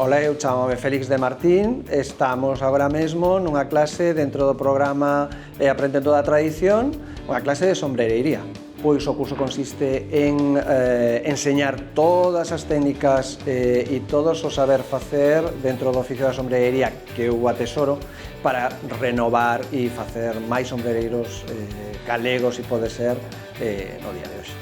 Ola, eu chamome Félix de Martín, estamos agora mesmo nunha clase dentro do programa Aprendendo da Tradición, unha clase de sombrereiría. Pois o curso consiste en enseñar todas as técnicas e todos o saber facer dentro do oficio da sombrereiría que eu atesoro para renovar e facer máis sombrereiros galegos, se pode ser, no día de hoxe.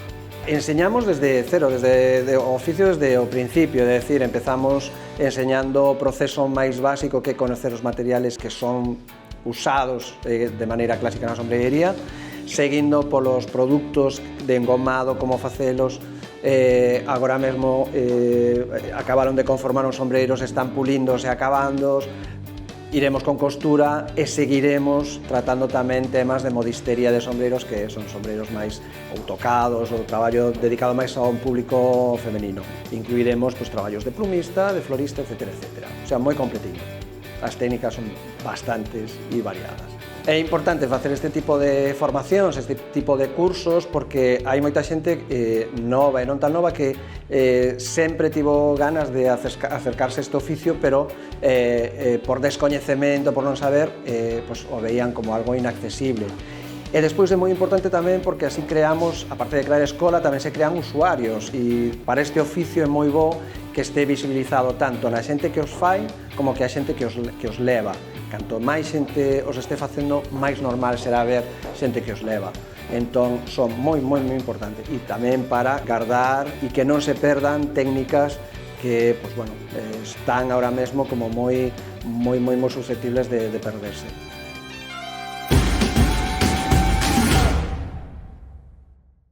Enseñamos desde cero, desde o oficio desde o principio, é dicir, empezamos enseñando o proceso máis básico que é conocer os materiales que son usados de maneira clásica na sombrería, seguindo polos produtos de engomado, como facelos. Agora mesmo acabaron de conformar uns sombreiros, están pulindos e acabándoos. Iremos con costura e seguiremos tratando tamén temas de modistería de sombreiros, que son sombreiros máis ou tocados, ou traballo dedicado máis a un público femenino. Incluiremos traballos de plumista, de florista, etc. O sea, moi completinho. As técnicas son bastantes e variadas. É importante facer este tipo de formacións, este tipo de cursos, porque hai moita xente nova e non tan nova que sempre tivo ganas de acercarse a este oficio, pero por descoñecemento, por non saber, o veían como algo inaccesible. E despois é moi importante tamén porque así creamos, aparte de crear escola, tamén se crean usuarios, e para este oficio é moi bo que este visibilizado tanto na xente que os fai como que a xente que os leva. Canto máis xente os este facendo, máis normal será ver xente que os leva. Entón, son moi importantes. E tamén para guardar e que non se perdan técnicas que, están ahora mesmo como moi susceptibles de perderse.